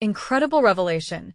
Incredible revelation.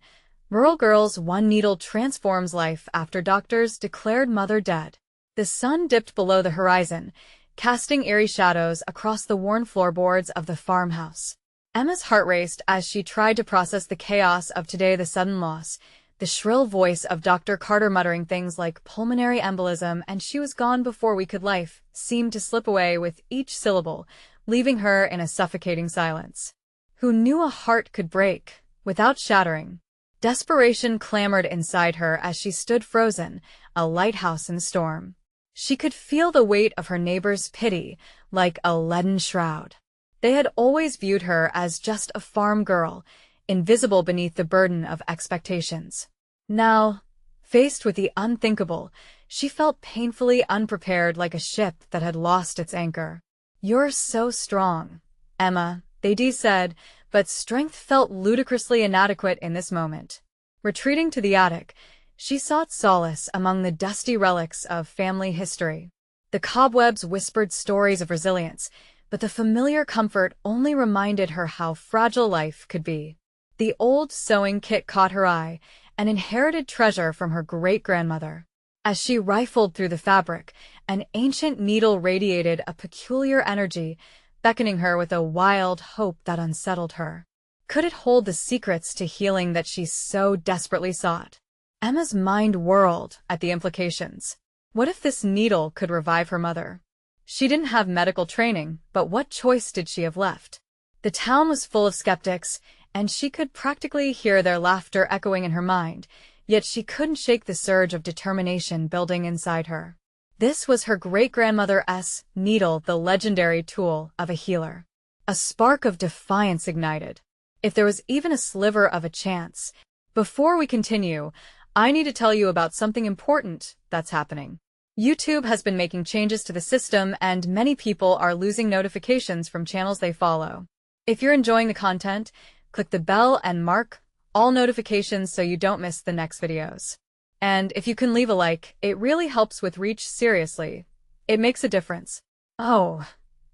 Rural girl's one needle transforms life after doctors declared mother dead. The sun dipped below the horizon, casting eerie shadows across the worn floorboards of the farmhouse. Emma's heart raced as she tried to process the chaos of today, the sudden loss, the shrill voice of Dr. Carter muttering things like pulmonary embolism and she was gone before we could life seemed to slip away with each syllable, leaving her in a suffocating silence. Who knew a heart could break without shattering? Desperation clamored inside her as she stood frozen, a lighthouse in the storm. She could feel the weight of her neighbors' pity like a leaden shroud. They had always viewed her as just a farm girl, invisible beneath the burden of expectations. Now, faced with the unthinkable, she felt painfully unprepared, like a ship that had lost its anchor. "You're so strong, Emma," they said, but strength felt ludicrously inadequate in this moment. Retreating to the attic, she sought solace among the dusty relics of family history. The cobwebs whispered stories of resilience, but the familiar comfort only reminded her how fragile life could be. The old sewing kit caught her eye, an inherited treasure from her great-grandmother. As she rifled through the fabric, an ancient needle radiated a peculiar energy, beckoning her with a wild hope that unsettled her. Could it hold the secrets to healing that she so desperately sought? Emma's mind whirled at the implications. What if this needle could revive her mother? She didn't have medical training, but what choice did she have left? The town was full of skeptics, and she could practically hear their laughter echoing in her mind, yet she couldn't shake the surge of determination building inside her. This was her great-grandmother's needle, the legendary tool of a healer. A spark of defiance ignited. If there was even a sliver of a chance. Before we continue, I need to tell you about something important that's happening. YouTube has been making changes to the system and many people are losing notifications from channels they follow. If you're enjoying the content, click the bell and mark all notifications so you don't miss the next videos. And if you can leave a like, it really helps with reach. Seriously, it makes a difference. Oh,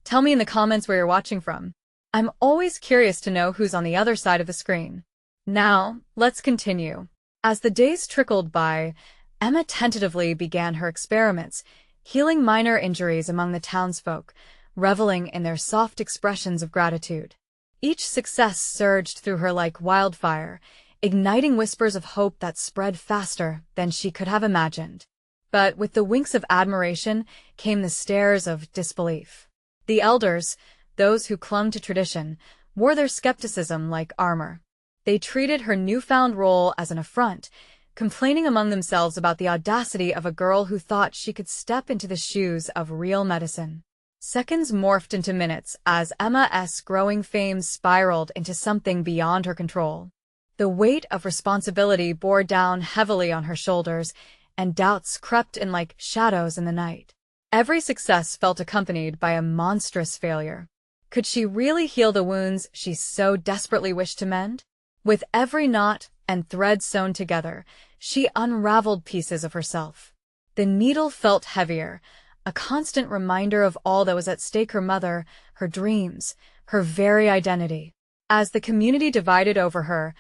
tell me in the comments where you're watching from. I'm always curious to know who's on the other side of the screen. Now, let's continue. As the days trickled by, Emma tentatively began her experiments, healing minor injuries among the townsfolk, reveling in their soft expressions of gratitude. Each success surged through her like wildfire, igniting whispers of hope that spread faster than she could have imagined. But with the winks of admiration came the stares of disbelief. The elders, those who clung to tradition, wore their skepticism like armor. They treated her newfound role as an affront, complaining among themselves about the audacity of a girl who thought she could step into the shoes of real medicine. Seconds morphed into minutes as Emma's growing fame spiraled into something beyond her control. The weight of responsibility bore down heavily on her shoulders, and doubts crept in like shadows in the night. Every success felt accompanied by a monstrous failure. Could she really heal the wounds she so desperately wished to mend? With every knot and thread sewn together, she unraveled pieces of herself. The needle felt heavier, a constant reminder of all that was at stake: her mother, her dreams, her very identity. As the community divided over her,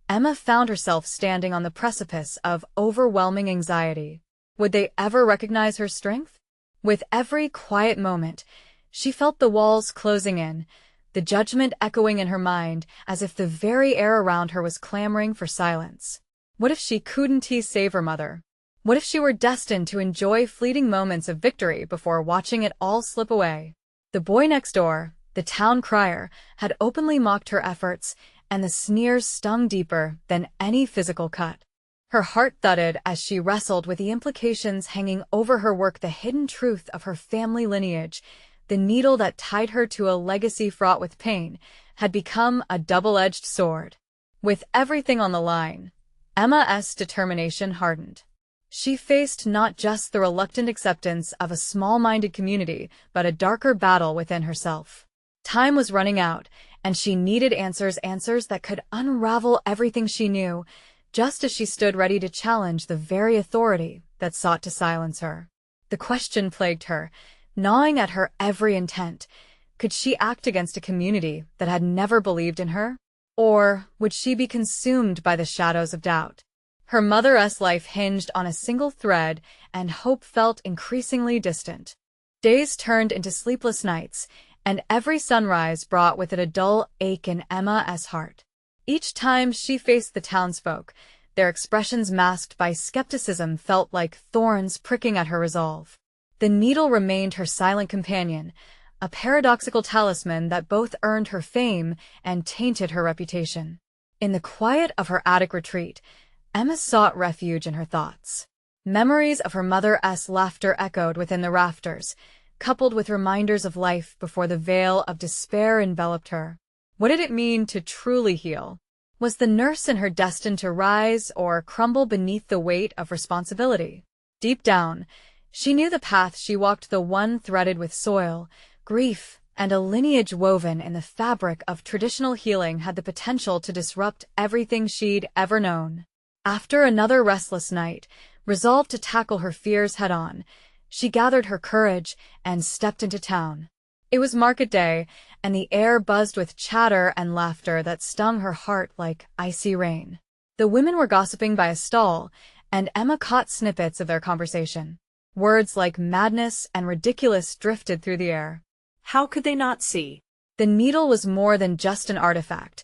Emma found herself standing on the precipice of overwhelming anxiety. Would they ever recognize her strength? With every quiet moment, she felt the walls closing in, the judgment echoing in her mind as if the very air around her was clamoring for silence. What if she couldn't save her mother? What if she were destined to enjoy fleeting moments of victory before watching it all slip away? The boy next door, the town crier, had openly mocked her efforts, and the sneers stung deeper than any physical cut. Her heart thudded as she wrestled with the implications hanging over her work, the hidden truth of her family lineage. The needle that tied her to a legacy fraught with pain had become a double-edged sword. With everything on the line, Emma's determination hardened. She faced not just the reluctant acceptance of a small-minded community, but a darker battle within herself. Time was running out, and she needed answers that could unravel everything she knew, just as she stood ready to challenge the very authority that sought to silence her. The question plagued her, gnawing at her every intent. Could she act against a community that had never believed in her? Or would she be consumed by the shadows of doubt? Her mother's life hinged on a single thread, and hope felt increasingly distant. Days turned into sleepless nights, and every sunrise brought with it a dull ache in Emma's heart. Each time she faced the townsfolk, their expressions masked by skepticism felt like thorns pricking at her resolve. The needle remained her silent companion, a paradoxical talisman that both earned her fame and tainted her reputation. In the quiet of her attic retreat, Emma sought refuge in her thoughts. Memories of her mother's laughter echoed within the rafters, coupled with reminders of life before the veil of despair enveloped her. What did it mean to truly heal? Was the nurse in her destined to rise or crumble beneath the weight of responsibility? Deep down, she knew the path she walked, the one threaded with soil, grief, and a lineage woven in the fabric of traditional healing, had the potential to disrupt everything she'd ever known. After another restless night, resolved to tackle her fears head-on, she gathered her courage and stepped into town. It was market day, and the air buzzed with chatter and laughter that stung her heart like icy rain. The women were gossiping by a stall, and Emma caught snippets of their conversation. Words like madness and ridiculous drifted through the air. How could they not see? The needle was more than just an artifact.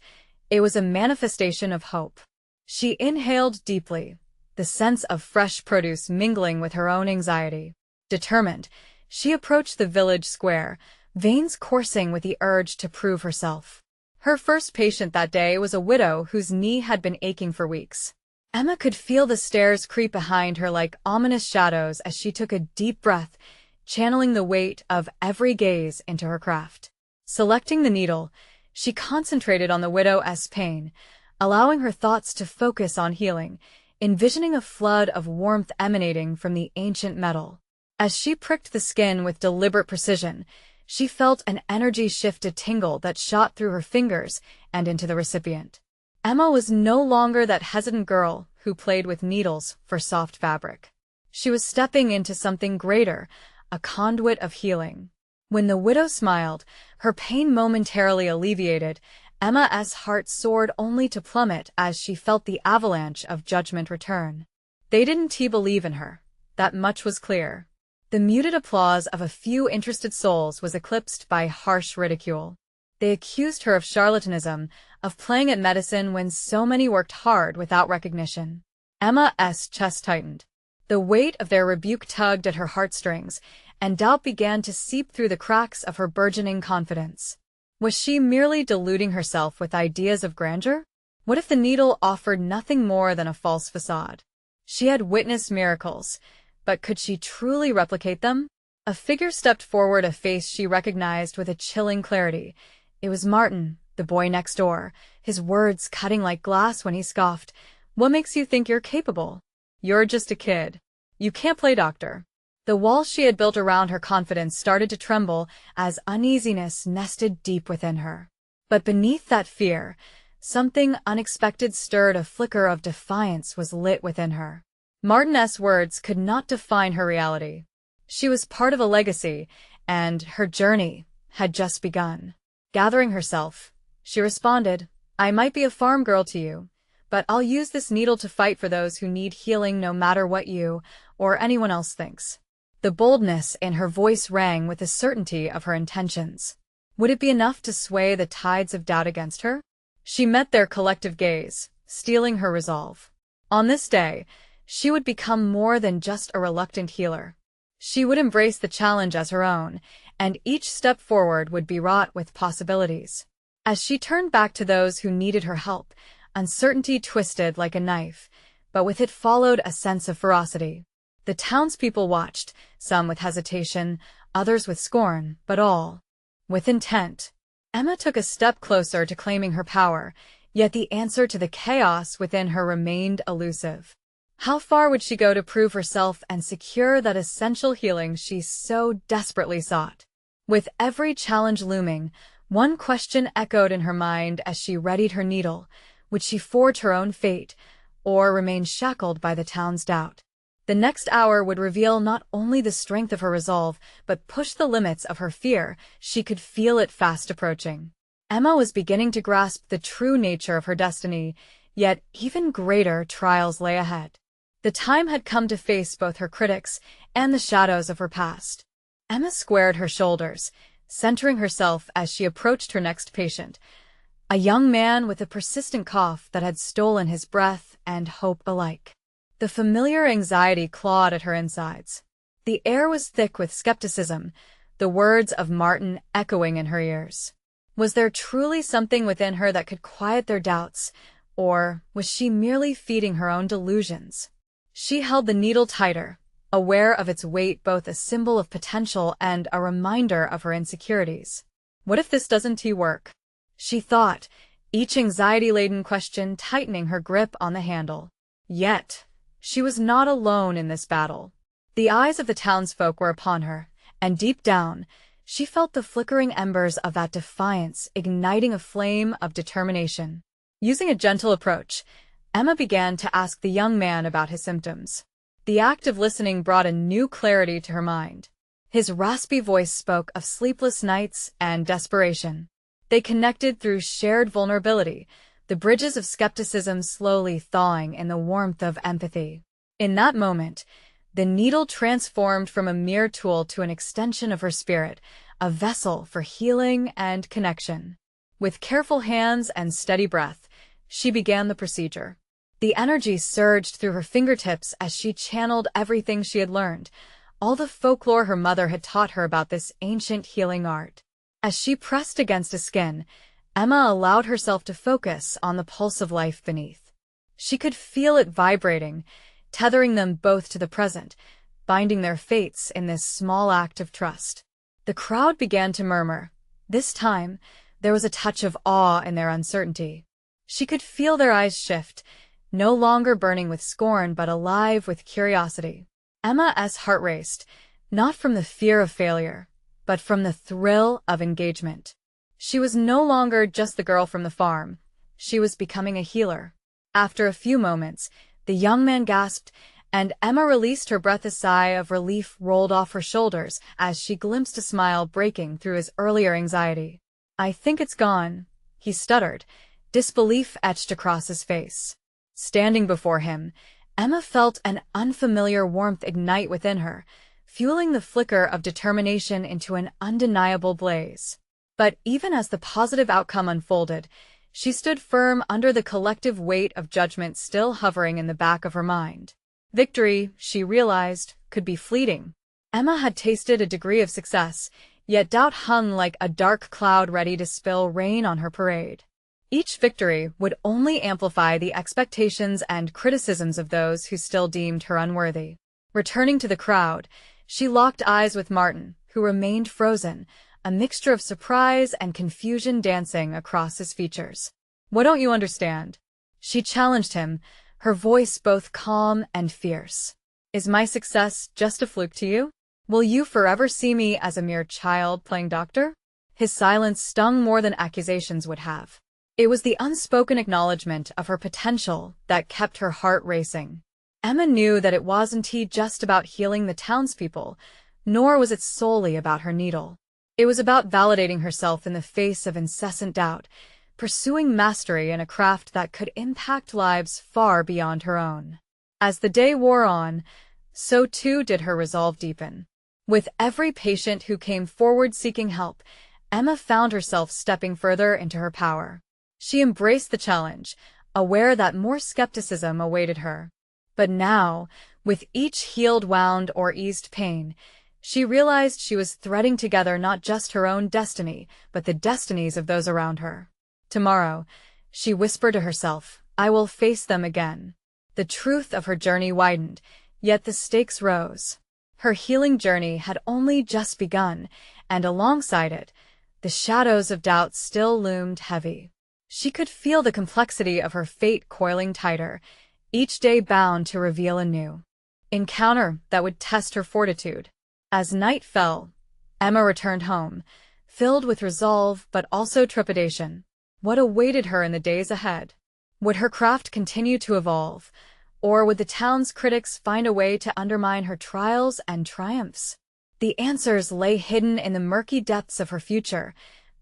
It was a manifestation of hope. She inhaled deeply, the sense of fresh produce mingling with her own anxiety. Determined, she approached the village square, veins coursing with the urge to prove herself. Her first patient that day was a widow whose knee had been aching for weeks. Emma could feel the stairs creep behind her like ominous shadows as she took a deep breath, channeling the weight of every gaze into her craft. Selecting the needle, she concentrated on the widow's pain, allowing her thoughts to focus on healing, envisioning a flood of warmth emanating from the ancient metal. As she pricked the skin with deliberate precision, she felt an energy shift, a tingle that shot through her fingers and into the recipient. Emma was no longer that hesitant girl who played with needles for soft fabric. She was stepping into something greater, a conduit of healing. When the widow smiled, her pain momentarily alleviated, Emma's heart soared only to plummet as she felt the avalanche of judgment return. They didn't believe in her. That much was clear. The muted applause of a few interested souls was eclipsed by harsh ridicule. They accused her of charlatanism, of playing at medicine when so many worked hard without recognition. Emma's chest tightened. The weight of their rebuke tugged at her heartstrings, and doubt began to seep through the cracks of her burgeoning confidence. Was she merely deluding herself with ideas of grandeur? What if the needle offered nothing more than a false facade? She had witnessed miracles, but could she truly replicate them? A figure stepped forward, a face she recognized with a chilling clarity. It was Martin, the boy next door, his words cutting like glass when he scoffed. "What makes you think you're capable? You're just a kid. You can't play doctor." The wall she had built around her confidence started to tremble as uneasiness nested deep within her. But beneath that fear, something unexpected stirred. A flicker of defiance was lit within her. Martin's words could not define her reality. She was part of a legacy, and her journey had just begun. Gathering herself, she responded, "I might be a farm girl to you, but I'll use this needle to fight for those who need healing, no matter what you or anyone else thinks." The boldness in her voice rang with the certainty of her intentions. Would it be enough to sway the tides of doubt against her? She met their collective gaze, steeling her resolve. On this day, she would become more than just a reluctant healer. She would embrace the challenge as her own, and each step forward would be wrought with possibilities. As she turned back to those who needed her help, uncertainty twisted like a knife, but with it followed a sense of ferocity. The townspeople watched, some with hesitation, others with scorn, but all with intent. Emma took a step closer to claiming her power, yet the answer to the chaos within her remained elusive. How far would she go to prove herself and secure that essential healing she so desperately sought? With every challenge looming, one question echoed in her mind as she readied her needle. Would she forge her own fate, or remain shackled by the town's doubt? The next hour would reveal not only the strength of her resolve, but push the limits of her fear. She could feel it fast approaching. Emma was beginning to grasp the true nature of her destiny, yet even greater trials lay ahead. The time had come to face both her critics and the shadows of her past. Emma squared her shoulders, centering herself as she approached her next patient, a young man with a persistent cough that had stolen his breath and hope alike. The familiar anxiety clawed at her insides. The air was thick with skepticism, the words of Martin echoing in her ears. Was there truly something within her that could quiet their doubts, or was she merely feeding her own delusions? She held the needle tighter, aware of its weight, both a symbol of potential and a reminder of her insecurities. What if this doesn't work? She thought, each anxiety-laden question tightening her grip on the handle. Yet, she was not alone in this battle. The eyes of the townsfolk were upon her, and deep down, she felt the flickering embers of that defiance igniting a flame of determination. Using a gentle approach, Emma began to ask the young man about his symptoms. The act of listening brought a new clarity to her mind. His raspy voice spoke of sleepless nights and desperation. They connected through shared vulnerability, the bridges of skepticism slowly thawing in the warmth of empathy. In that moment, the needle transformed from a mere tool to an extension of her spirit, a vessel for healing and connection. With careful hands and steady breath, she began the procedure. The energy surged through her fingertips as she channeled everything she had learned, all the folklore her mother had taught her about this ancient healing art. As she pressed against his skin, Emma allowed herself to focus on the pulse of life beneath. She could feel it vibrating, tethering them both to the present, binding their fates in this small act of trust. The crowd began to murmur. This time, there was a touch of awe in their uncertainty. She could feel their eyes shift, no longer burning with scorn but alive with curiosity. Emma's heart raced, not from the fear of failure, but from the thrill of engagement. She was no longer just the girl from the farm. She was becoming a healer. After a few moments, the young man gasped, and Emma released her breath. A sigh of relief rolled off her shoulders as she glimpsed a smile breaking through his earlier anxiety. "I think it's gone," he stuttered, disbelief etched across his face. Standing before him, Emma felt an unfamiliar warmth ignite within her, fueling the flicker of determination into an undeniable blaze. But even as the positive outcome unfolded, she stood firm under the collective weight of judgment still hovering in the back of her mind. Victory, she realized, could be fleeting. Emma had tasted a degree of success, yet doubt hung like a dark cloud ready to spill rain on her parade. Each victory would only amplify the expectations and criticisms of those who still deemed her unworthy. Returning to the crowd, she locked eyes with Martin, who remained frozen, a mixture of surprise and confusion dancing across his features. "What don't you understand?" She challenged him, her voice both calm and fierce. "Is my success just a fluke to you? Will you forever see me as a mere child playing doctor?" His silence stung more than accusations would have. It was the unspoken acknowledgement of her potential that kept her heart racing. Emma knew that it wasn't just about healing the townspeople, nor was it solely about her needle. It was about validating herself in the face of incessant doubt, pursuing mastery in a craft that could impact lives far beyond her own. As the day wore on, so too did her resolve deepen. With every patient who came forward seeking help, Emma found herself stepping further into her power. She embraced the challenge, aware that more skepticism awaited her. But now, with each healed wound or eased pain, she realized she was threading together not just her own destiny, but the destinies of those around her. Tomorrow, she whispered to herself, I will face them again. The truth of her journey widened, yet the stakes rose. Her healing journey had only just begun, and alongside it, the shadows of doubt still loomed heavy. She could feel the complexity of her fate coiling tighter, each day bound to reveal a new encounter that would test her fortitude. As night fell, Emma returned home, filled with resolve but also trepidation. What awaited her in the days ahead? Would her craft continue to evolve, or would the town's critics find a way to undermine her trials and triumphs? The answers lay hidden in the murky depths of her future,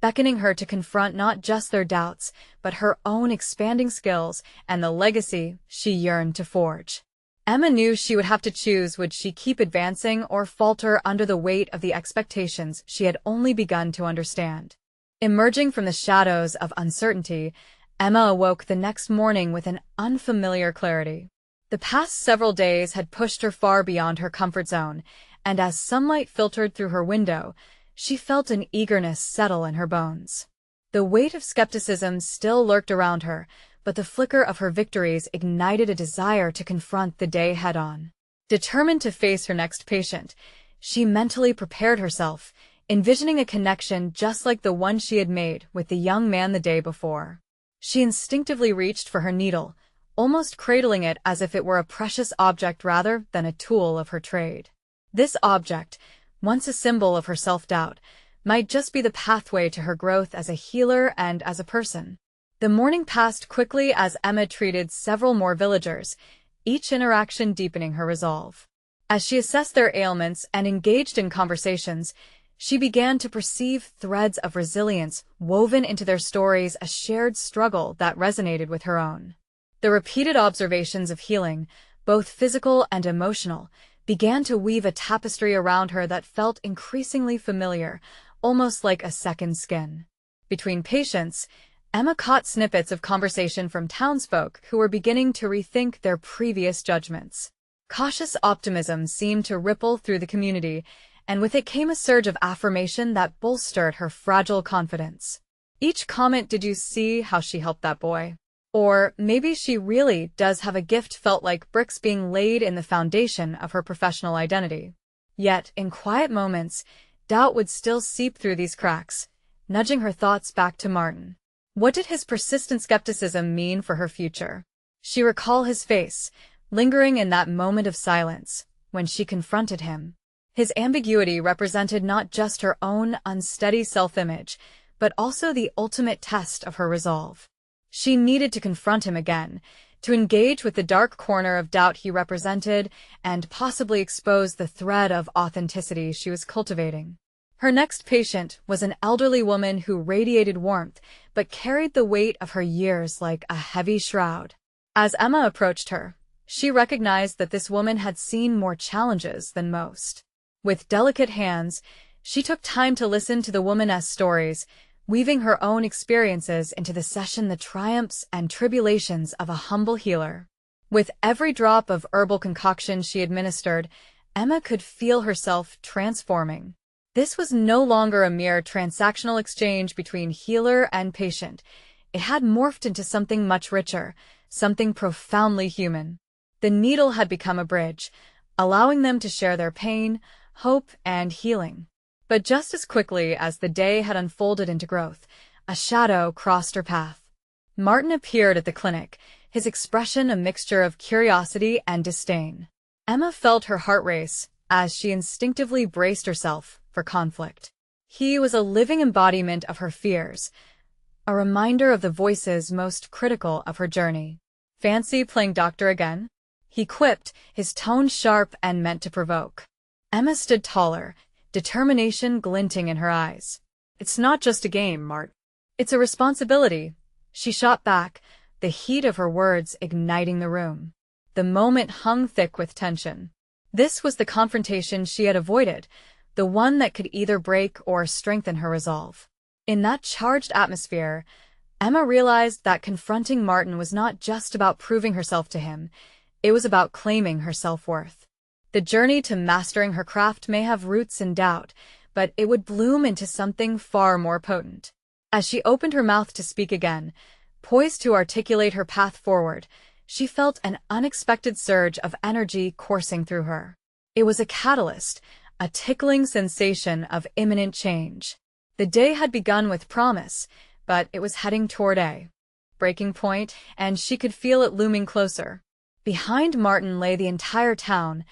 beckoning her to confront not just their doubts, but her own expanding skills and the legacy she yearned to forge. Emma knew she would have to choose: would she keep advancing or falter under the weight of the expectations she had only begun to understand? Emerging from the shadows of uncertainty, Emma awoke the next morning with an unfamiliar clarity. The past several days had pushed her far beyond her comfort zone, and as sunlight filtered through her window, she felt an eagerness settle in her bones. The weight of skepticism still lurked around her, but the flicker of her victories ignited a desire to confront the day head-on. Determined to face her next patient, she mentally prepared herself, envisioning a connection just like the one she had made with the young man the day before. She instinctively reached for her needle, almost cradling it as if it were a precious object rather than a tool of her trade. This object, once a symbol of her self-doubt, might just be the pathway to her growth as a healer and as a person. The morning passed quickly as Emma treated several more villagers, each interaction deepening her resolve. As she assessed their ailments and engaged in conversations, she began to perceive threads of resilience woven into their stories, a shared struggle that resonated with her own. The repeated observations of healing, both physical and emotional, began to weave a tapestry around her that felt increasingly familiar, almost like a second skin. Between patients, Emma caught snippets of conversation from townsfolk who were beginning to rethink their previous judgments. Cautious optimism seemed to ripple through the community, and with it came a surge of affirmation that bolstered her fragile confidence. Each comment, "Did you see how she helped that boy?" Or, "Maybe she really does have a gift," felt like bricks being laid in the foundation of her professional identity. Yet, in quiet moments, doubt would still seep through these cracks, nudging her thoughts back to Martin. What did his persistent skepticism mean for her future? She recalled his face, lingering in that moment of silence, when she confronted him. His ambiguity represented not just her own unsteady self-image, but also the ultimate test of her resolve. She needed to confront him again, to engage with the dark corner of doubt he represented, and possibly expose the thread of authenticity she was cultivating. Her next patient was an elderly woman who radiated warmth, but carried the weight of her years like a heavy shroud. As Emma approached her, she recognized that this woman had seen more challenges than most. With delicate hands, she took time to listen to the woman's stories, weaving her own experiences into the session, the triumphs and tribulations of a humble healer. With every drop of herbal concoction she administered, Emma could feel herself transforming. This was no longer a mere transactional exchange between healer and patient. It had morphed into something much richer, something profoundly human. The needle had become a bridge, allowing them to share their pain, hope, and healing. But just as quickly as the day had unfolded into growth, a shadow crossed her path. Martin appeared at the clinic, his expression a mixture of curiosity and disdain. Emma felt her heart race as she instinctively braced herself for conflict. He was a living embodiment of her fears, a reminder of the voices most critical of her journey. "Fancy playing doctor again?" he quipped, his tone sharp and meant to provoke. Emma stood taller, determination glinting in her eyes. "It's not just a game, Mart. It's a responsibility," she shot back, the heat of her words igniting the room. The moment hung thick with tension. This was the confrontation she had avoided, the one that could either break or strengthen her resolve. In that charged atmosphere, Emma realized that confronting Martin was not just about proving herself to him, it was about claiming her self-worth. The journey to mastering her craft may have roots in doubt, but it would bloom into something far more potent. As she opened her mouth to speak again, poised to articulate her path forward, she felt an unexpected surge of energy coursing through her. It was a catalyst, a tickling sensation of imminent change. The day had begun with promise, but it was heading toward a breaking point, and she could feel it looming closer. Behind Martin lay the entire town,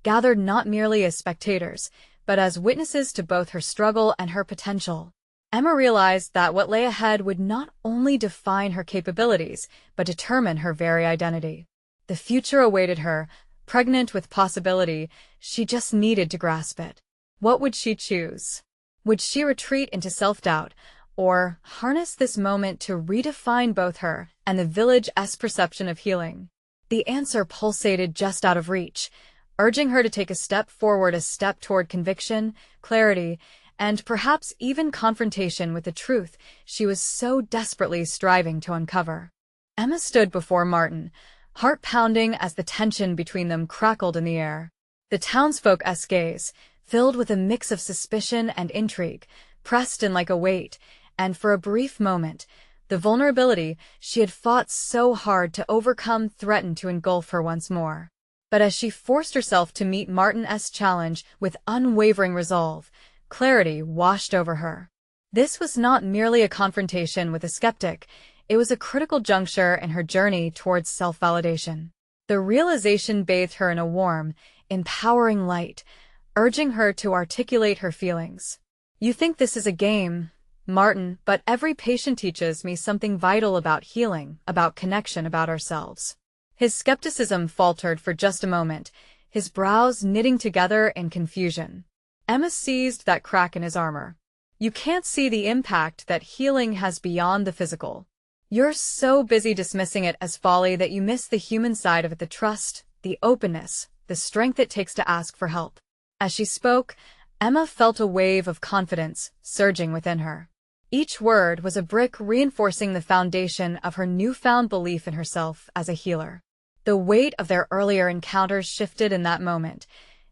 gathered not merely as spectators, but as witnesses to both her struggle and her potential. Emma realized that what lay ahead would not only define her capabilities, but determine her very identity. The future awaited her, pregnant with possibility. She just needed to grasp it. What would she choose? Would she retreat into self-doubt, or harness this moment to redefine both her and the village's perception of healing? The answer pulsated just out of reach, urging her to take a step forward, a step toward conviction, clarity, and perhaps even confrontation with the truth she was so desperately striving to uncover. Emma stood before Martin, heart pounding as the tension between them crackled in the air. The townsfolk's gaze, filled with a mix of suspicion and intrigue, pressed in like a weight, and for a brief moment, the vulnerability she had fought so hard to overcome threatened to engulf her once more. But as she forced herself to meet Martin's challenge with unwavering resolve, clarity washed over her. This was not merely a confrontation with a skeptic, it was a critical juncture in her journey towards self-validation. The realization bathed her in a warm, empowering light, urging her to articulate her feelings. "You think this is a game, Martin, but every patient teaches me something vital about healing, about connection, about ourselves." His skepticism faltered for just a moment, his brows knitting together in confusion. Emma seized that crack in his armor. "You can't see the impact that healing has beyond the physical. You're so busy dismissing it as folly that you miss the human side of it, the trust, the openness, the strength it takes to ask for help." As she spoke, Emma felt a wave of confidence surging within her. Each word was a brick reinforcing the foundation of her newfound belief in herself as a healer. The weight of their earlier encounters shifted in that moment.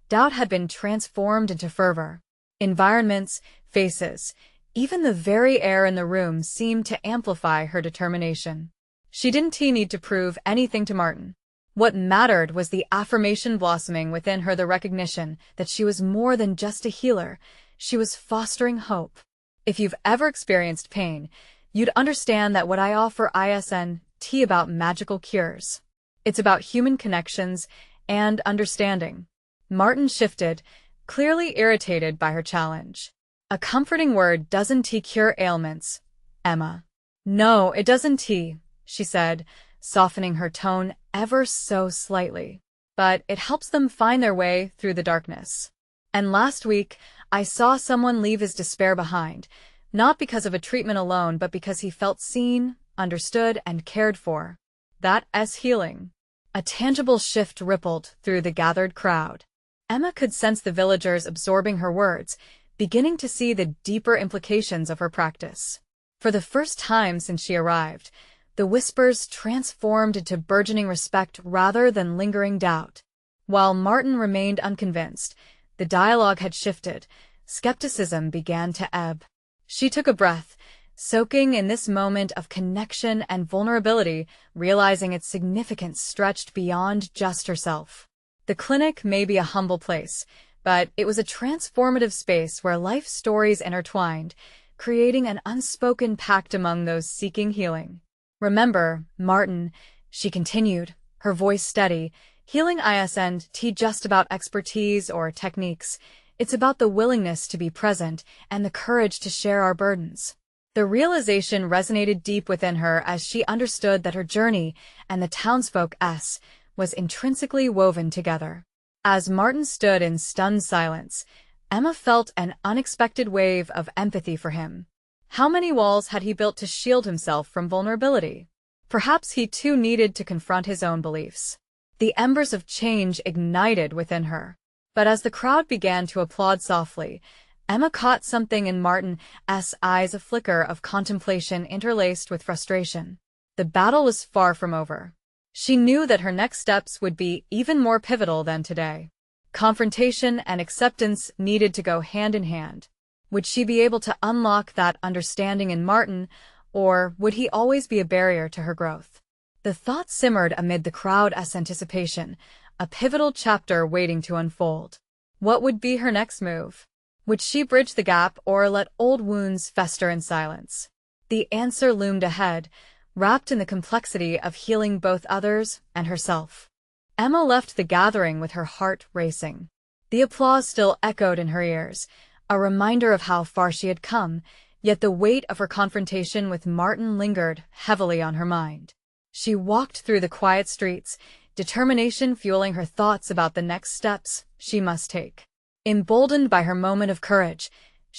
Doubt had been transformed into fervor. Environments, faces, even the very air in the room seemed to amplify her determination. She didn't need to prove anything to Martin. What mattered was the affirmation blossoming within her, the recognition that she was more than just a healer, she was fostering hope. If you've ever experienced pain, you'd understand that what I offer isn't about magical cures. It's about human connections and understanding. Martin shifted, clearly irritated by her challenge. "A comforting word doesn't cure ailments, Emma." "No, it doesn't," she said, softening her tone ever so slightly. "But it helps them find their way through the darkness. And last week, I saw someone leave his despair behind, not because of a treatment alone, but because he felt seen, understood, and cared for. That's healing." A tangible shift rippled through the gathered crowd. Emma could sense the villagers absorbing her words, beginning to see the deeper implications of her practice. For the first time since she arrived, the whispers transformed into burgeoning respect rather than lingering doubt. While Martin remained unconvinced, the dialogue had shifted. Skepticism began to ebb. She took a breath, soaking in this moment of connection and vulnerability, realizing its significance stretched beyond just herself. The clinic may be a humble place, but it was a transformative space where life stories intertwined, creating an unspoken pact among those seeking healing. "Remember, Martin," she continued, her voice steady, "healing isn't just about expertise or techniques. It's about the willingness to be present and the courage to share our burdens." The realization resonated deep within her as she understood that her journey and the townsfolk's was intrinsically woven together. As Martin stood in stunned silence, Emma felt an unexpected wave of empathy for him. How many walls had he built to shield himself from vulnerability? Perhaps he too needed to confront his own beliefs. The embers of change ignited within her. But as the crowd began to applaud softly, Emma caught something in Martin's eyes, a flicker of contemplation interlaced with frustration. The battle was far from over. She knew that her next steps would be even more pivotal than today. Confrontation and acceptance needed to go hand in hand. Would she be able to unlock that understanding in Martin, or would he always be a barrier to her growth? The thought simmered amid the crowd's anticipation, a pivotal chapter waiting to unfold. What would be her next move? Would she bridge the gap or let old wounds fester in silence? The answer loomed ahead, wrapped in the complexity of healing both others and herself. Emma left the gathering with her heart racing. The applause still echoed in her ears, a reminder of how far she had come, yet the weight of her confrontation with Martin lingered heavily on her mind. She walked through the quiet streets, determination fueling her thoughts about the next steps she must take. Emboldened by her moment of courage,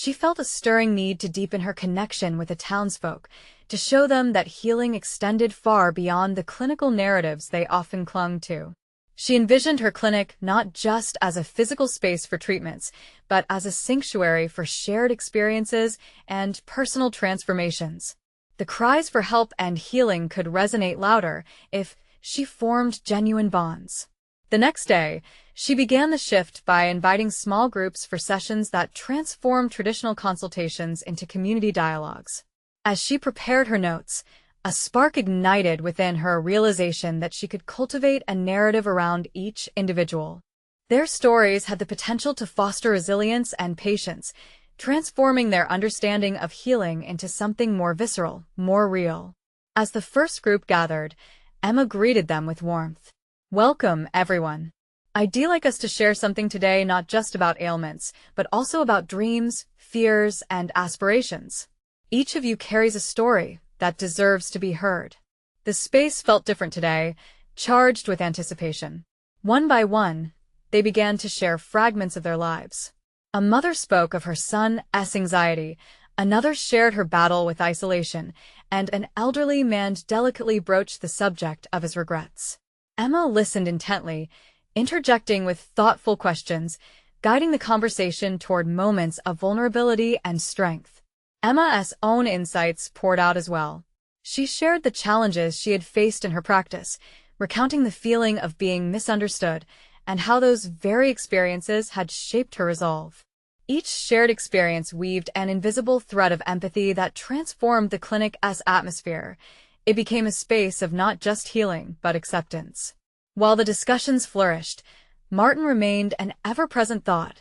She felt a stirring need to deepen her connection with the townsfolk, to show them that healing extended far beyond the clinical narratives they often clung to. She envisioned her clinic not just as a physical space for treatments, but as a sanctuary for shared experiences and personal transformations. The cries for help and healing could resonate louder if she formed genuine bonds. The next day, she began the shift by inviting small groups for sessions that transformed traditional consultations into community dialogues. As she prepared her notes, a spark ignited within her realization that she could cultivate a narrative around each individual. Their stories had the potential to foster resilience and patience, transforming their understanding of healing into something more visceral, more real. As the first group gathered, Emma greeted them with warmth. "Welcome, everyone. I'd like us to share something today not just about ailments, but also about dreams, fears, and aspirations. Each of you carries a story that deserves to be heard." The space felt different today, charged with anticipation. One by one, they began to share fragments of their lives. A mother spoke of her son's anxiety, another shared her battle with isolation, and an elderly man delicately broached the subject of his regrets. Emma listened intently, interjecting with thoughtful questions, guiding the conversation toward moments of vulnerability and strength. Emma's own insights poured out as well. She shared the challenges she had faced in her practice, recounting the feeling of being misunderstood and how those very experiences had shaped her resolve. Each shared experience weaved an invisible thread of empathy that transformed the clinic's atmosphere. It became a space of not just healing, but acceptance. While the discussions flourished, Martin remained an ever-present thought,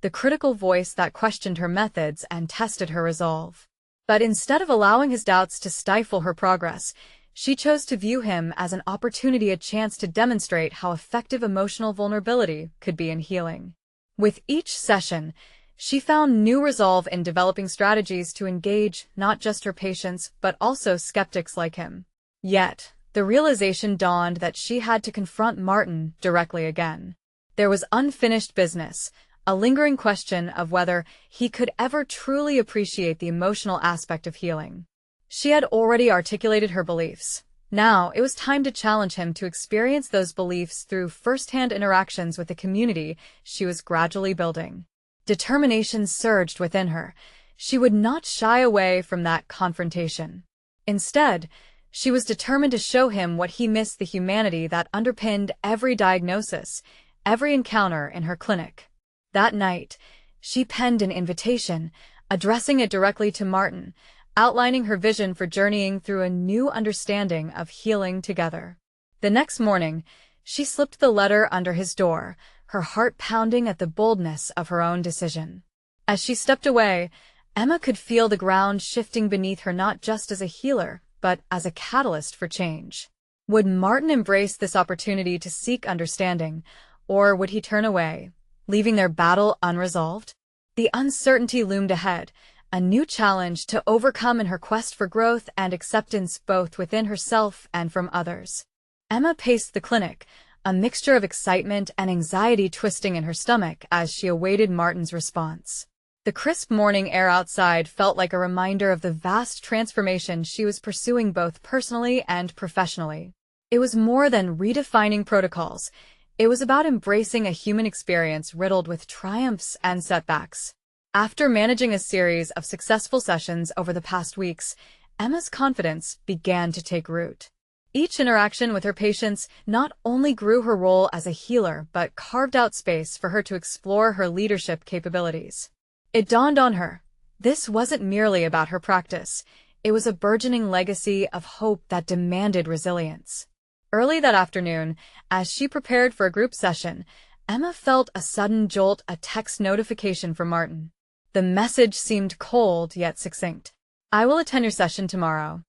the critical voice that questioned her methods and tested her resolve. But instead of allowing his doubts to stifle her progress, she chose to view him as an opportunity, a chance to demonstrate how effective emotional vulnerability could be in healing. With each session, she found new resolve in developing strategies to engage not just her patients but also skeptics like him. Yet, the realization dawned that she had to confront Martin directly again. There was unfinished business, a lingering question of whether he could ever truly appreciate the emotional aspect of healing. She had already articulated her beliefs. Now, it was time to challenge him to experience those beliefs through first-hand interactions with the community she was gradually building. Determination surged within her. She would not shy away from that confrontation. Instead, she was determined to show him what he missed: the humanity that underpinned every diagnosis, every encounter in her clinic. That night, she penned an invitation, addressing it directly to Martin, outlining her vision for journeying through a new understanding of healing together. The next morning, she slipped the letter under his door, her heart pounding at the boldness of her own decision. As she stepped away, Emma could feel the ground shifting beneath her, not just as a healer, but as a catalyst for change. Would Martin embrace this opportunity to seek understanding, or would he turn away, leaving their battle unresolved? The uncertainty loomed ahead, a new challenge to overcome in her quest for growth and acceptance both within herself and from others. Emma paced the clinic, a mixture of excitement and anxiety twisting in her stomach as she awaited Martin's response. The crisp morning air outside felt like a reminder of the vast transformation she was pursuing both personally and professionally. It was more than redefining protocols. It was about embracing a human experience riddled with triumphs and setbacks. After managing a series of successful sessions over the past weeks, Emma's confidence began to take root. Each interaction with her patients not only grew her role as a healer but carved out space for her to explore her leadership capabilities. It dawned on her, this wasn't merely about her practice. It was a burgeoning legacy of hope that demanded resilience. Early that afternoon, as she prepared for a group session, Emma felt a sudden jolt, a text notification from Martin. The message seemed cold yet succinct. "I will attend your session tomorrow."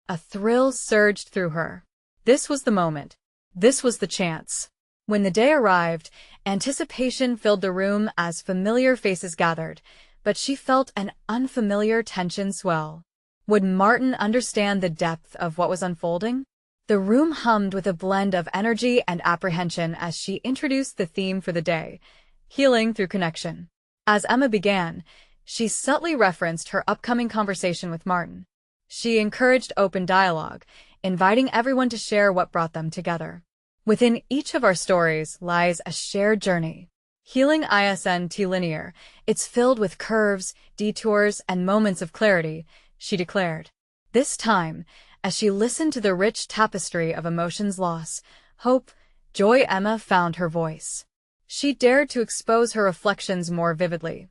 A thrill surged through her. This was the moment. This was the chance. When the day arrived, anticipation filled the room as familiar faces gathered, but she felt an unfamiliar tension swell. Would Martin understand the depth of what was unfolding? The room hummed with a blend of energy and apprehension as she introduced the theme for the day: healing through connection. As Emma began, She subtly referenced her upcoming conversation with Martin. She encouraged open dialogue, inviting everyone to share what brought them together. Within each of our stories lies a shared journey. Healing isn't linear. It's filled with curves, detours, and moments of clarity, she declared. This time, as she listened to the rich tapestry of emotions, loss, hope, joy, Emma found her voice. She dared to expose her reflections more vividly,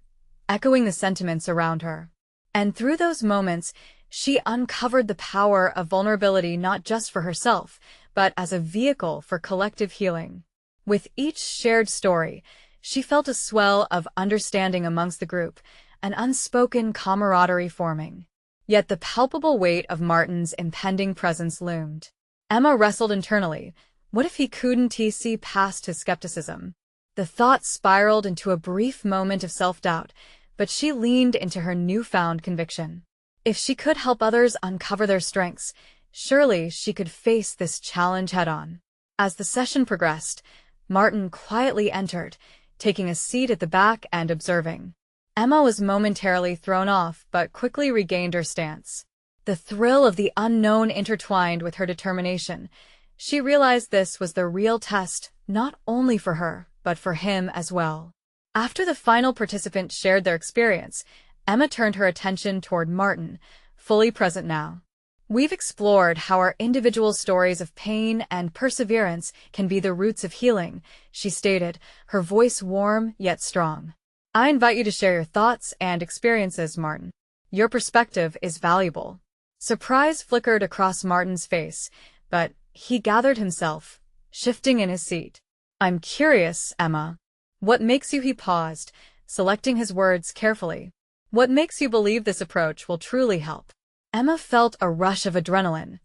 echoing the sentiments around her. And through those moments, she uncovered the power of vulnerability not just for herself, but as a vehicle for collective healing. With each shared story, she felt a swell of understanding amongst the group, an unspoken camaraderie forming. Yet the palpable weight of Martin's impending presence loomed. Emma wrestled internally. What if he couldn't see past his skepticism? The thought spiraled into a brief moment of self-doubt, but she leaned into her newfound conviction. If she could help others uncover their strengths, surely she could face this challenge head-on. As the session progressed, Martin quietly entered, taking a seat at the back and observing. Emma was momentarily thrown off but quickly regained her stance. The thrill of the unknown intertwined with her determination. She realized this was the real test, not only for her, but for him as well. After the final participants shared their experience, Emma turned her attention toward Martin, fully present now. We've explored how our individual stories of pain and perseverance can be the roots of healing, she stated, her voice warm yet strong. I invite you to share your thoughts and experiences, Martin. Your perspective is valuable. Surprise flickered across Martin's face, but he gathered himself, shifting in his seat. I'm curious, Emma. What makes you? He paused, selecting his words carefully. What makes you believe this approach will truly help? Emma felt a rush of adrenaline.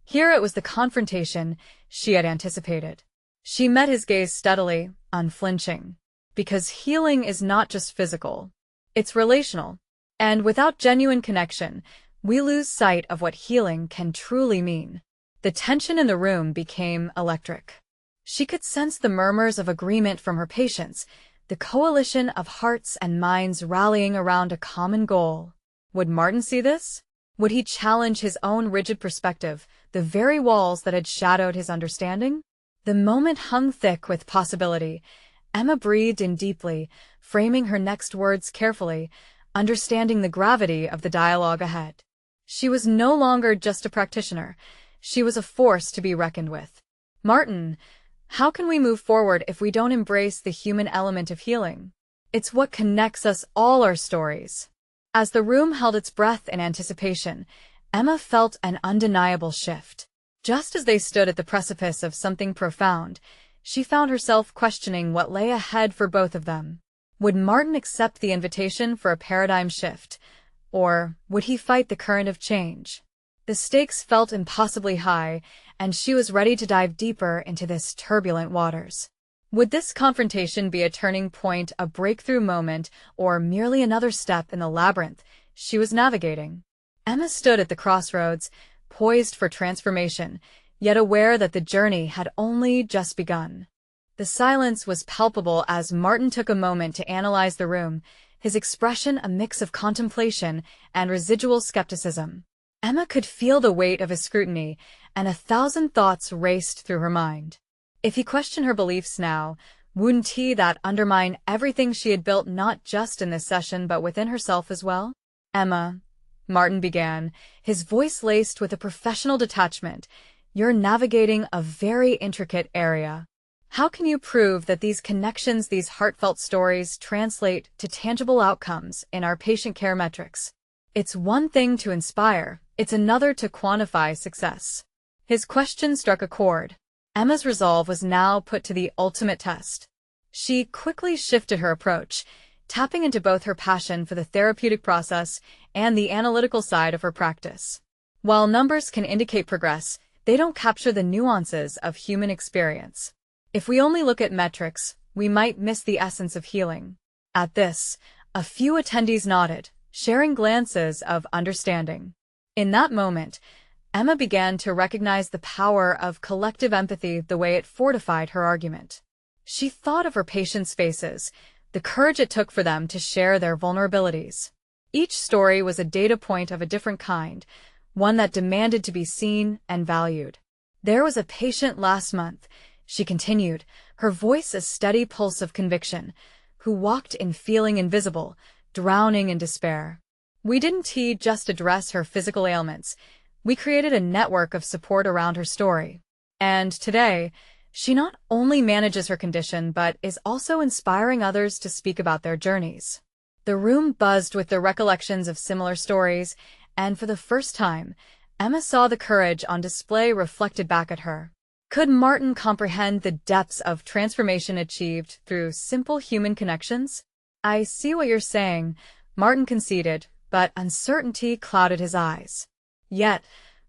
Here it was the confrontation she had anticipated. She met his gaze steadily, unflinching. Because healing is not just physical. It's relational. And without genuine connection, we lose sight of what healing can truly mean. The tension in the room became electric. She could sense the murmurs of agreement from her patients, the coalition of hearts and minds rallying around a common goal. Would Martin see this? Would he challenge his own rigid perspective, the very walls that had shadowed his understanding? The moment hung thick with possibility. Emma breathed in deeply, framing her next words carefully, understanding the gravity of the dialogue ahead. She was no longer just a practitioner. She was a force to be reckoned with. Martin, how can we move forward if we don't embrace the human element of healing? It's what connects us all, our stories. As the room held its breath in anticipation, Emma felt an undeniable shift. Just as they stood at the precipice of something profound, she found herself questioning what lay ahead for both of them. Would Martin accept the invitation for a paradigm shift, or would he fight the current of change? The stakes felt impossibly high, and she was ready to dive deeper into this turbulent waters. Would this confrontation be a turning point, a breakthrough moment, or merely another step in the labyrinth she was navigating? Emma stood at the crossroads, poised for transformation, yet aware that the journey had only just begun. The silence was palpable as Martin took a moment to analyze the room, his expression a mix of contemplation and residual skepticism. Emma could feel the weight of his scrutiny, and 1,000 thoughts raced through her mind. If he questioned her beliefs now, wouldn't that undermine everything she had built not just in this session but within herself as well? Emma, Martin began, his voice laced with a professional detachment, you're navigating a very intricate area. How can you prove that these connections, these heartfelt stories, translate to tangible outcomes in our patient care metrics? It's one thing to inspire, it's another to quantify success. His question struck a chord. Emma's resolve was now put to the ultimate test. She quickly shifted her approach, tapping into both her passion for the therapeutic process and the analytical side of her practice. While numbers can indicate progress, they don't capture the nuances of human experience. If we only look at metrics, we might miss the essence of healing. At this, a few attendees nodded, sharing glances of understanding. In that moment, Emma began to recognize the power of collective empathy, the way it fortified her argument. She thought of her patients' faces, the courage it took for them to share their vulnerabilities. Each story was a data point of a different kind, one that demanded to be seen and valued. "There was a patient last month," she continued, her voice a steady pulse of conviction, "who walked in feeling invisible, drowning in despair. We didn't just address her physical ailments. We created a network of support around her story. And today, she not only manages her condition but is also inspiring others to speak about their journeys." The room buzzed with the recollections of similar stories, and for the first time, Emma saw the courage on display reflected back at her. Could Martin comprehend the depths of transformation achieved through simple human connections? "I see what you're saying," Martin conceded, but uncertainty clouded his eyes. "Yet,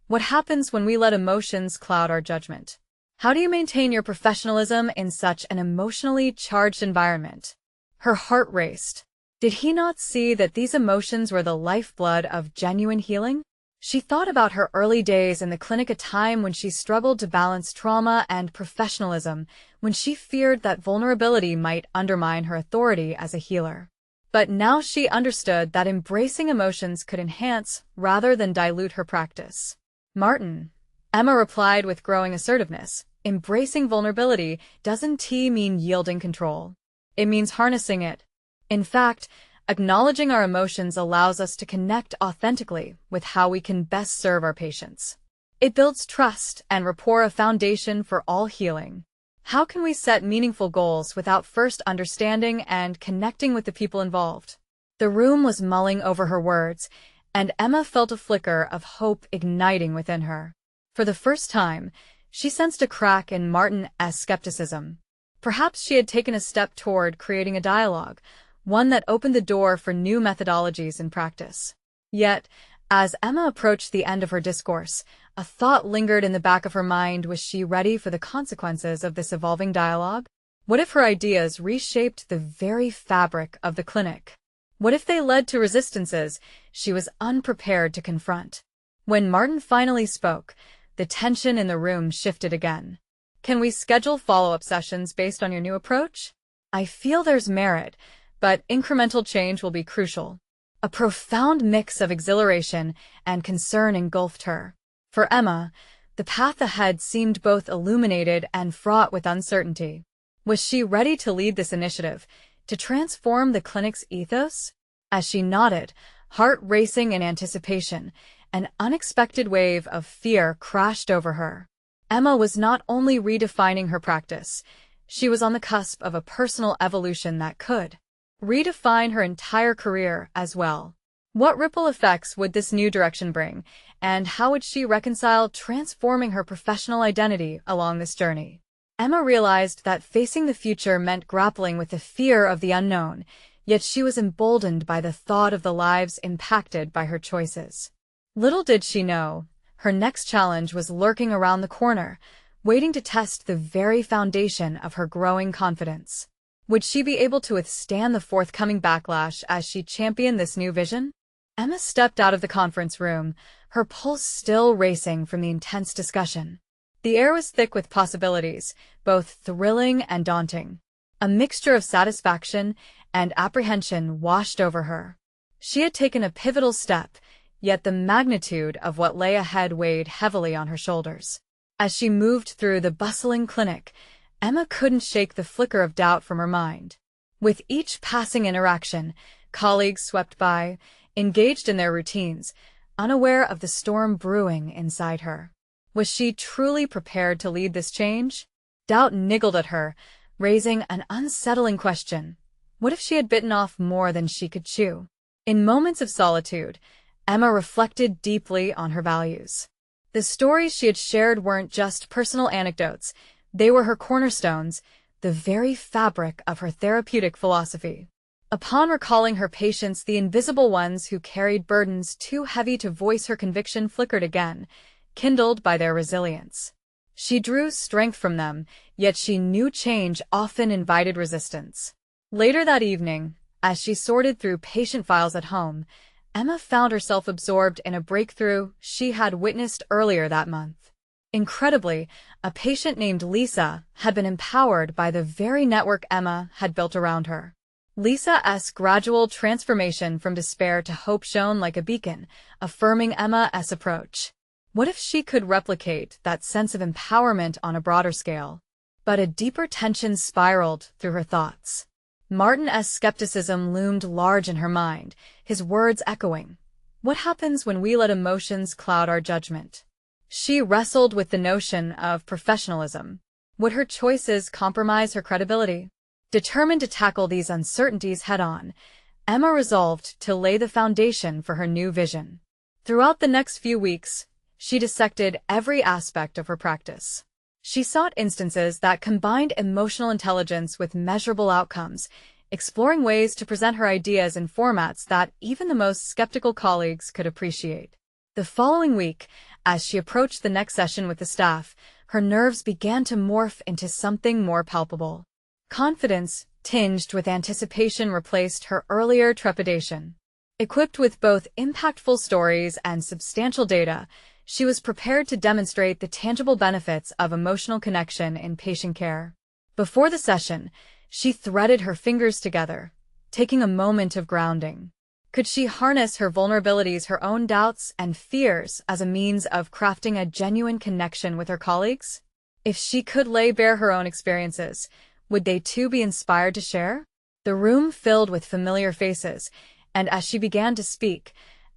what happens when we let emotions cloud our judgment? How do you maintain your professionalism in such an emotionally charged environment?" Her heart raced. Did he not see that these emotions were the lifeblood of genuine healing? She thought about her early days in the clinic, a time when she struggled to balance trauma and professionalism, when she feared that vulnerability might undermine her authority as a healer. But now she understood that embracing emotions could enhance rather than dilute her practice. "Martin," Emma replied with growing assertiveness, "embracing vulnerability doesn't mean yielding control. It means harnessing it. In fact, acknowledging our emotions allows us to connect authentically with how we can best serve our patients. It builds trust and rapport, a foundation for all healing. How can we set meaningful goals without first understanding and connecting with the people involved?" The room was mulling over her words, and Emma felt a flicker of hope igniting within her. For the first time, she sensed a crack in Martin's skepticism. Perhaps she had taken a step toward creating a dialogue, one that opened the door for new methodologies in practice. Yet, as Emma approached the end of her discourse, a thought lingered in the back of her mind. Was she ready for the consequences of this evolving dialogue? What if her ideas reshaped the very fabric of the clinic? What if they led to resistances she was unprepared to confront? When Martin finally spoke, the tension in the room shifted again. "Can we schedule follow-up sessions based on your new approach? I feel there's merit, but incremental change will be crucial." A profound mix of exhilaration and concern engulfed her. For Emma, the path ahead seemed both illuminated and fraught with uncertainty. Was she ready to lead this initiative, to transform the clinic's ethos? As she nodded, heart racing in anticipation, an unexpected wave of fear crashed over her. Emma was not only redefining her practice, she was on the cusp of a personal evolution that could redefine her entire career as well. What ripple effects would this new direction bring, and how would she reconcile transforming her professional identity along this journey? Emma realized that facing the future meant grappling with the fear of the unknown, yet she was emboldened by the thought of the lives impacted by her choices. Little did she know, her next challenge was lurking around the corner, waiting to test the very foundation of her growing confidence. Would she be able to withstand the forthcoming backlash as she championed this new vision? Emma stepped out of the conference room, her pulse still racing from the intense discussion. The air was thick with possibilities, both thrilling and daunting. A mixture of satisfaction and apprehension washed over her. She had taken a pivotal step, yet the magnitude of what lay ahead weighed heavily on her shoulders. As she moved through the bustling clinic, Emma couldn't shake the flicker of doubt from her mind. With each passing interaction, colleagues swept by, engaged in their routines, unaware of the storm brewing inside her. Was she truly prepared to lead this change? Doubt niggled at her, raising an unsettling question. What if she had bitten off more than she could chew? In moments of solitude, Emma reflected deeply on her values. The stories she had shared weren't just personal anecdotes. They were her cornerstones, the very fabric of her therapeutic philosophy. Upon recalling her patients, the invisible ones who carried burdens too heavy to voice, her conviction flickered again, kindled by their resilience. She drew strength from them, yet she knew change often invited resistance. Later that evening, as she sorted through patient files at home, Emma found herself absorbed in a breakthrough she had witnessed earlier that month. Incredibly, a patient named Lisa had been empowered by the very network Emma had built around her. Lisa's gradual transformation from despair to hope shone like a beacon, affirming Emma's approach. What if she could replicate that sense of empowerment on a broader scale? But a deeper tension spiraled through her thoughts. Martin's skepticism loomed large in her mind, his words echoing. What happens when we let emotions cloud our judgment? She wrestled with the notion of professionalism. Would her choices compromise her credibility? Determined to tackle these uncertainties head-on, Emma resolved to lay the foundation for her new vision. Throughout the next few weeks, she dissected every aspect of her practice. She sought instances that combined emotional intelligence with measurable outcomes, exploring ways to present her ideas in formats that even the most skeptical colleagues could appreciate. The following week, as she approached the next session with the staff, her nerves began to morph into something more palpable. Confidence, tinged with anticipation, replaced her earlier trepidation. Equipped with both impactful stories and substantial data, she was prepared to demonstrate the tangible benefits of emotional connection in patient care. Before the session, she threaded her fingers together, taking a moment of grounding. Could she harness her vulnerabilities, her own doubts and fears as a means of crafting a genuine connection with her colleagues? If she could lay bare her own experiences, would they too be inspired to share? The room filled with familiar faces, and as she began to speak,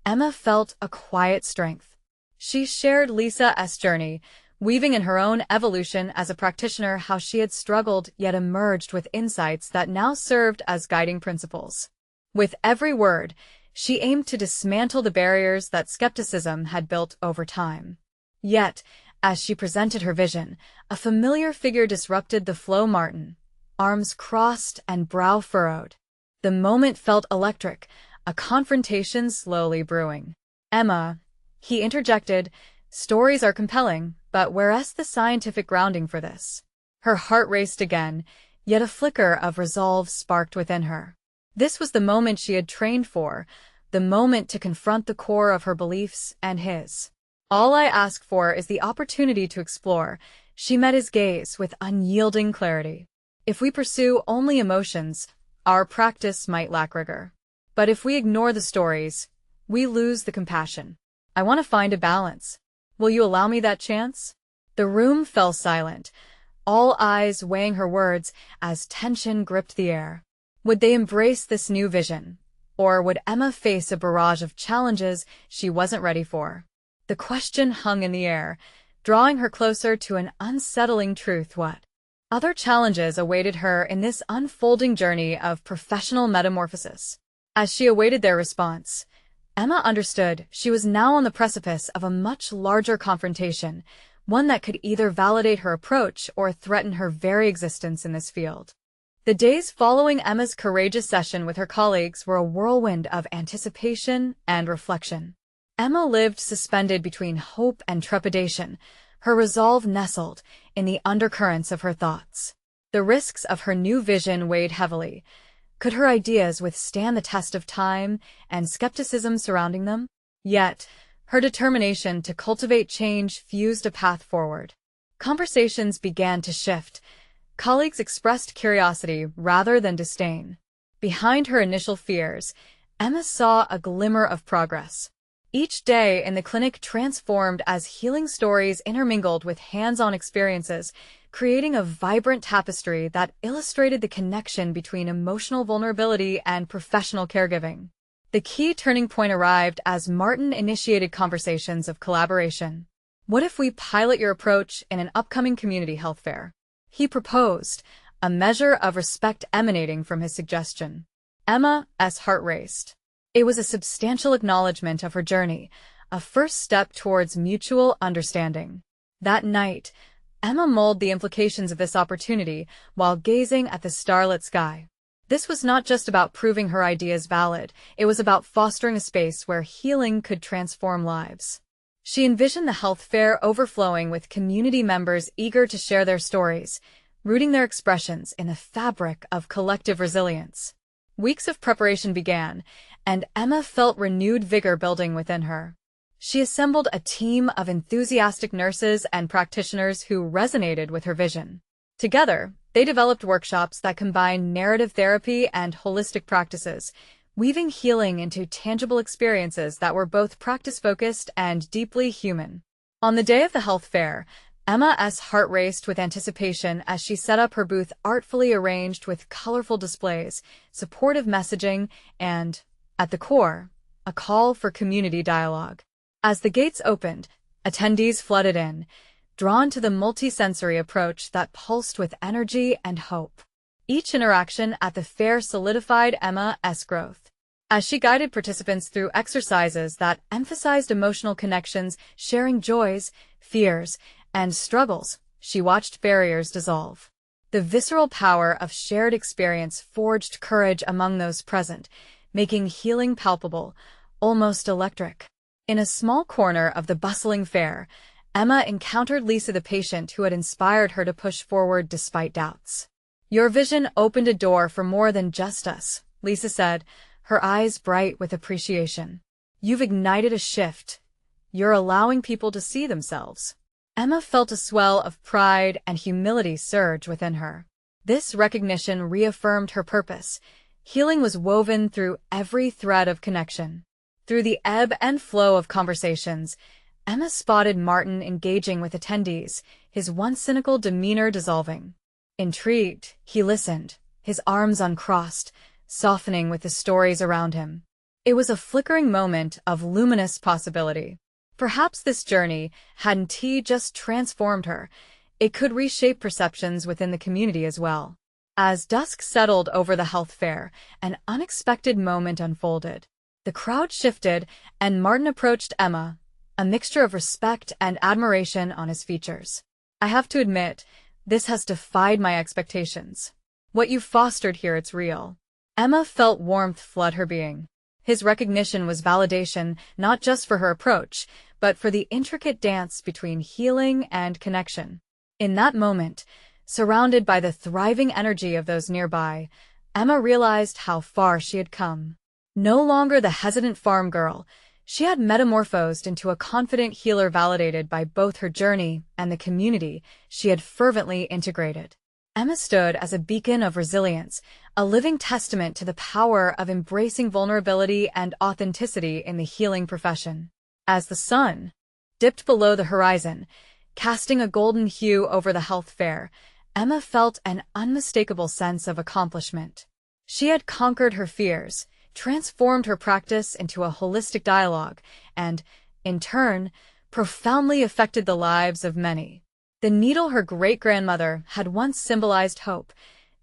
Emma felt a quiet strength. She shared Lisa's journey, weaving in her own evolution as a practitioner how she had struggled yet emerged with insights that now served as guiding principles. With every word, she aimed to dismantle the barriers that skepticism had built over time. Yet, as she presented her vision, a familiar figure disrupted the flow. Martin, arms crossed and brow furrowed. The moment felt electric, a confrontation slowly brewing. "Emma," he interjected, "stories are compelling, but where's the scientific grounding for this?" Her heart raced again, yet a flicker of resolve sparked within her. This was the moment she had trained for, the moment to confront the core of her beliefs and his. "All I ask for is the opportunity to explore." She met his gaze with unyielding clarity. "If we pursue only emotions, our practice might lack rigor. But if we ignore the stories, we lose the compassion. I want to find a balance. Will you allow me that chance?" The room fell silent, all eyes weighing her words as tension gripped the air. Would they embrace this new vision? Or would Emma face a barrage of challenges she wasn't ready for? The question hung in the air, drawing her closer to an unsettling truth. What other challenges awaited her in this unfolding journey of professional metamorphosis? As she awaited their response, Emma understood she was now on the precipice of a much larger confrontation, one that could either validate her approach or threaten her very existence in this field. The days following Emma's courageous session with her colleagues were a whirlwind of anticipation and reflection. Emma lived suspended between hope and trepidation, her resolve nestled in the undercurrents of her thoughts. The risks of her new vision weighed heavily. Could her ideas withstand the test of time and skepticism surrounding them? Yet, her determination to cultivate change fused a path forward. Conversations began to shift. Colleagues expressed curiosity rather than disdain. Behind her initial fears, Emma saw a glimmer of progress. Each day in the clinic transformed as healing stories intermingled with hands-on experiences, creating a vibrant tapestry that illustrated the connection between emotional vulnerability and professional caregiving. The key turning point arrived as Martin initiated conversations of collaboration. "What if we pilot your approach in an upcoming community health fair?" he proposed, a measure of respect emanating from his suggestion. Emma's heart raced. It was a substantial acknowledgement of her journey, a first step towards mutual understanding. That night, Emma mulled the implications of this opportunity while gazing at the starlit sky. This was not just about proving her ideas valid, it was about fostering a space where healing could transform lives. She envisioned the health fair overflowing with community members eager to share their stories, rooting their expressions in the fabric of collective resilience. Weeks of preparation began, and Emma felt renewed vigor building within her. She assembled a team of enthusiastic nurses and practitioners who resonated with her vision. Together, they developed workshops that combined narrative therapy and holistic practices, weaving healing into tangible experiences that were both practice-focused and deeply human. On the day of the health fair, Emma's heart raced with anticipation as she set up her booth artfully arranged with colorful displays, supportive messaging, and, at the core, a call for community dialogue. As the gates opened, attendees flooded in, drawn to the multisensory approach that pulsed with energy and hope. Each interaction at the fair solidified Emma's growth. As she guided participants through exercises that emphasized emotional connections, sharing joys, fears, and struggles, she watched barriers dissolve. The visceral power of shared experience forged courage among those present, making healing palpable, almost electric. In a small corner of the bustling fair, Emma encountered Lisa, the patient who had inspired her to push forward despite doubts. "Your vision opened a door for more than just us," Lisa said, her eyes bright with appreciation. "You've ignited a shift. You're allowing people to see themselves." Emma felt a swell of pride and humility surge within her. This recognition reaffirmed her purpose. Healing was woven through every thread of connection. Through the ebb and flow of conversations, Emma spotted Martin engaging with attendees, his once cynical demeanor dissolving. Intrigued, he listened, his arms uncrossed, softening with the stories around him. It was a flickering moment of luminous possibility. Perhaps this journey hadn't just transformed her, it could reshape perceptions within the community as well. As dusk settled over the health fair, an unexpected moment unfolded. The crowd shifted, and Martin approached Emma, a mixture of respect and admiration on his features. "I have to admit, this has defied my expectations. What you've fostered here, it's real." Emma felt warmth flood her being. His recognition was validation not just for her approach, but for the intricate dance between healing and connection. In that moment, surrounded by the thriving energy of those nearby, Emma realized how far she had come. No longer the hesitant farm girl, she had metamorphosed into a confident healer validated by both her journey and the community she had fervently integrated. Emma stood as a beacon of resilience, a living testament to the power of embracing vulnerability and authenticity in the healing profession. As the sun dipped below the horizon, casting a golden hue over the health fair, Emma felt an unmistakable sense of accomplishment. She had conquered her fears, transformed her practice into a holistic dialogue, and, in turn, profoundly affected the lives of many. The needle her great-grandmother had once symbolized hope,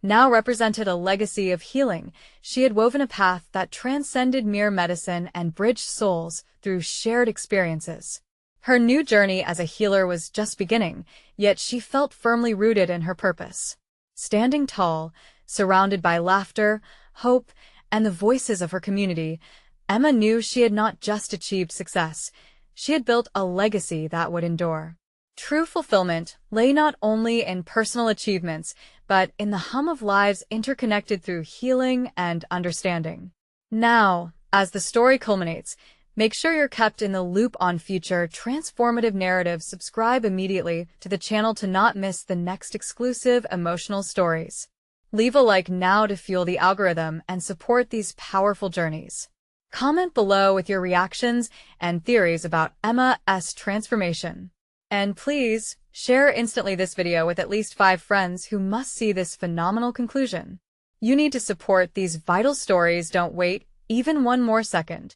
now represented a legacy of healing. She had woven a path that transcended mere medicine and bridged souls through shared experiences. Her new journey as a healer was just beginning, yet she felt firmly rooted in her purpose. Standing tall, surrounded by laughter, hope, and the voices of her community, Emma knew she had not just achieved success, she had built a legacy that would endure. True fulfillment lay not only in personal achievements, but in the hum of lives interconnected through healing and understanding. Now, as the story culminates, make sure you're kept in the loop on future transformative narratives. Subscribe immediately to the channel to not miss the next exclusive emotional stories. Leave a like now to fuel the algorithm and support these powerful journeys. Comment below with your reactions and theories about Emma's transformation. And please, share instantly this video with at least 5 friends who must see this phenomenal conclusion. You need to support these vital stories. Don't wait even one more second.